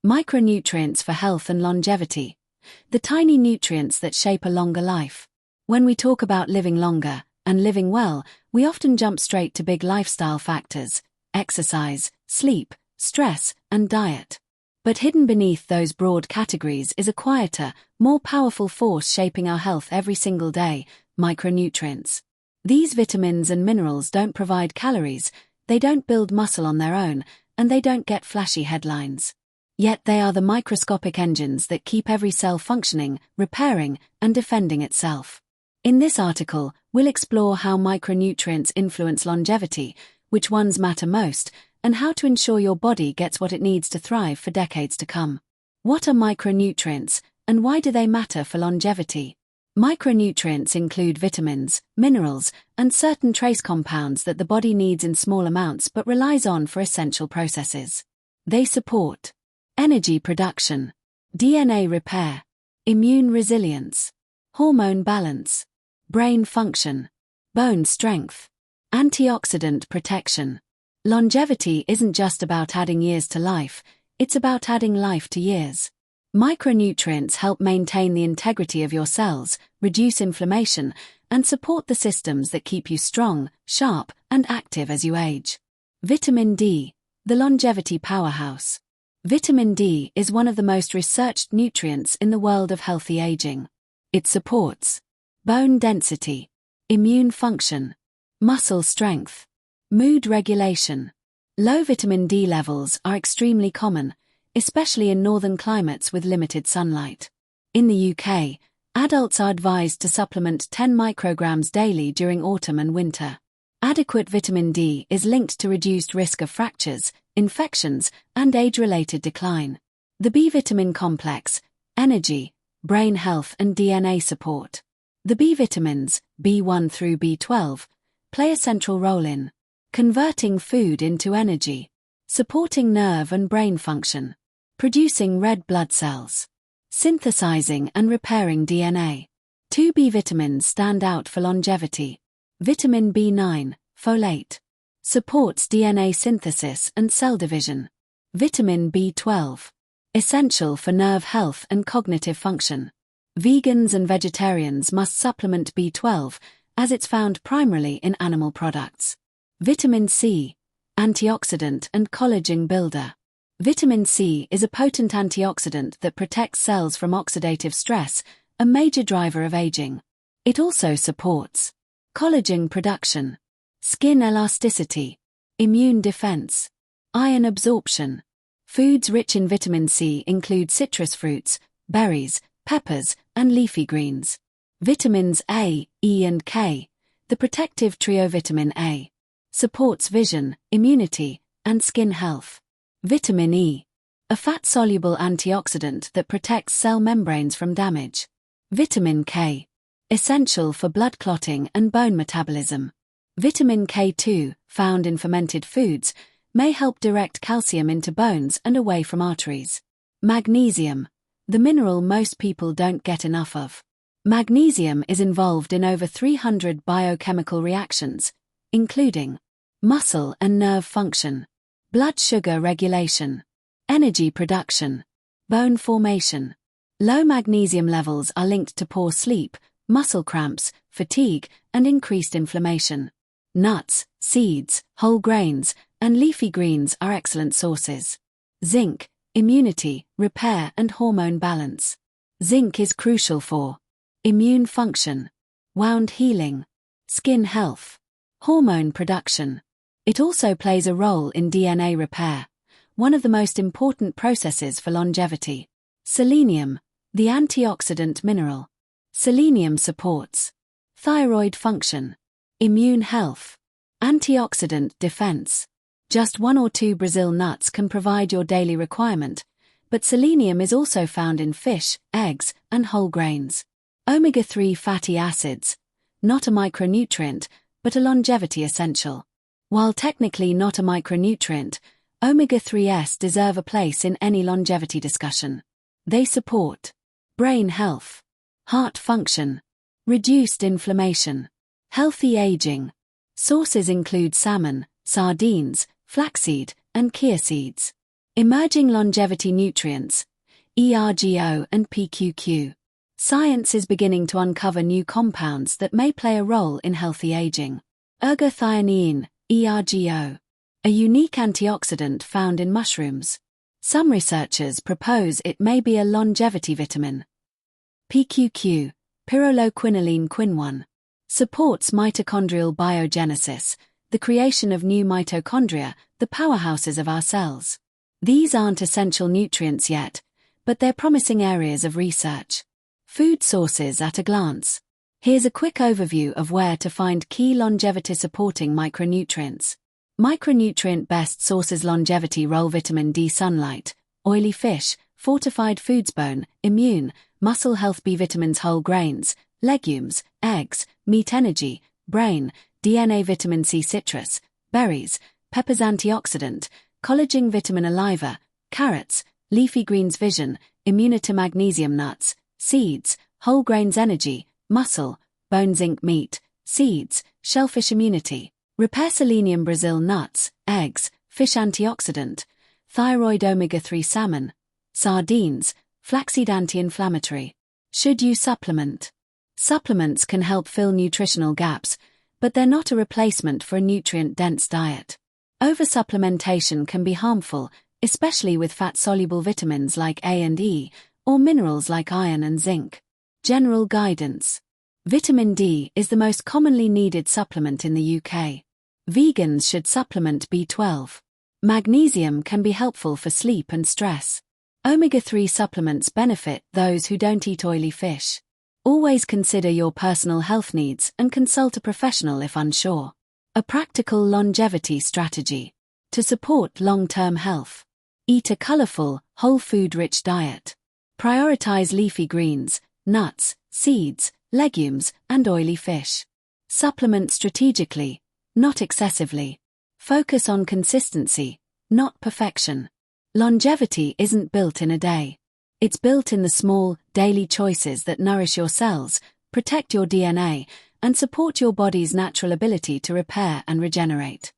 Micronutrients for health and longevity. The tiny nutrients that shape a longer life. When we talk about living longer and living well, we often jump straight to big lifestyle factors: exercise, sleep, stress, and diet. But hidden beneath those broad categories is a quieter, more powerful force shaping our health every single day: micronutrients. These vitamins and minerals don't provide calories, they don't build muscle on their own, and they don't get flashy headlines. Yet they are the microscopic engines that keep every cell functioning, repairing, and defending itself. In this article, we'll explore how micronutrients influence longevity, which ones matter most, and how to ensure your body gets what it needs to thrive for decades to come. What are micronutrients, and why do they matter for longevity? Micronutrients include vitamins, minerals, and certain trace compounds that the body needs in small amounts but relies on for essential processes. They support energy production, DNA repair, immune resilience, hormone balance, brain function, bone strength, antioxidant protection. Longevity isn't just about adding years to life, it's about adding life to years. Micronutrients help maintain the integrity of your cells, reduce inflammation, and support the systems that keep you strong, sharp, and active as you age. Vitamin D, the longevity powerhouse. Vitamin D is one of the most researched nutrients in the world of healthy aging. It supports bone density, immune function, muscle strength, mood regulation. Low vitamin D levels are extremely common, especially in northern climates with limited sunlight. In the UK, adults are advised to supplement 10 micrograms daily during autumn and winter. Adequate vitamin D is linked to reduced risk of fractures, infections, and age-related decline. The B vitamin complex, energy, brain health and DNA support. The B vitamins, B1 through B12, play a central role in converting food into energy, supporting nerve and brain function, producing red blood cells, synthesizing and repairing DNA. 2 B vitamins stand out for longevity. Vitamin B9, folate, supports DNA synthesis and cell division. Vitamin B12, essential for nerve health and cognitive function. Vegans and vegetarians must supplement B12, as it's found primarily in animal products. Vitamin C, antioxidant and collagen builder. Vitamin C is a potent antioxidant that protects cells from oxidative stress, a major driver of aging. It also supports collagen production, skin elasticity, immune defense, iron absorption. Foods rich in vitamin C include citrus fruits, berries, peppers, and leafy greens. Vitamins A, E and K, the protective trio. Vitamin A supports vision, immunity, and skin health. Vitamin E, a fat-soluble antioxidant that protects cell membranes from damage. Vitamin K, essential for blood clotting and bone metabolism. Vitamin K2, found in fermented foods, may help direct calcium into bones and away from arteries. Magnesium, the mineral most people don't get enough of. Magnesium is involved in over 300 biochemical reactions, including muscle and nerve function, blood sugar regulation, energy production, bone formation. Low magnesium levels are linked to poor sleep, muscle cramps, fatigue, and increased inflammation. Nuts, seeds, whole grains, and leafy greens are excellent sources. Zinc, immunity, repair, and hormone balance. Zinc is crucial for immune function, wound healing, skin health, hormone production. It also plays a role in DNA repair, one of the most important processes for longevity. Selenium, the antioxidant mineral. Selenium supports thyroid function, immune health, antioxidant defense. Just 1 or 2 Brazil nuts can provide your daily requirement, but selenium is also found in fish, eggs, and whole grains. Omega-3 fatty acids, not a micronutrient, but a longevity essential. While technically not a micronutrient, omega-3s deserve a place in any longevity discussion. They support brain health, heart function, reduced inflammation, healthy aging. Sources include salmon, sardines, flaxseed, and chia seeds. Emerging longevity nutrients, ERGO and PQQ. Science is beginning to uncover new compounds that may play a role in healthy aging. Ergothioneine, ERGO. A unique antioxidant found in mushrooms. Some researchers propose it may be a longevity vitamin. PQQ, pyrroloquinoline quin1. Supports mitochondrial biogenesis, the creation of new mitochondria, the powerhouses of our cells. These aren't essential nutrients yet, but they're promising areas of research. Food sources at a glance. Here's a quick overview of where to find key longevity-supporting micronutrients. Micronutrient best sources: longevity role vitamin D, sunlight, oily fish, fortified foods, bone, immune, muscle health, B vitamins, whole grains, legumes, eggs, meat, energy, brain, DNA, vitamin C, citrus, berries, peppers, antioxidant, collagen, vitamin A, liver, carrots, leafy greens, vision, immunity, magnesium, nuts, seeds, whole grains, energy, muscle, bone, zinc, meat, seeds, shellfish, immunity, repair, selenium, Brazil nuts, eggs, fish, antioxidant, thyroid, omega-3, salmon, sardines, flaxseed, anti-inflammatory. Should you supplement? Supplements can help fill nutritional gaps, but they're not a replacement for a nutrient-dense diet. Oversupplementation can be harmful, especially with fat-soluble vitamins like A and E, or minerals like iron and zinc. General guidance. Vitamin D is the most commonly needed supplement in the UK. Vegans should supplement B12. Magnesium can be helpful for sleep and stress. Omega-3 supplements benefit those who don't eat oily fish. Always consider your personal health needs and consult a professional if unsure. A practical longevity strategy. To support long-term health. Eat a colorful, whole food-rich diet. Prioritize leafy greens, nuts, seeds, legumes, and oily fish. Supplement strategically, not excessively. Focus on consistency, not perfection. Longevity isn't built in a day. It's built in the small, daily choices that nourish your cells, protect your DNA, and support your body's natural ability to repair and regenerate.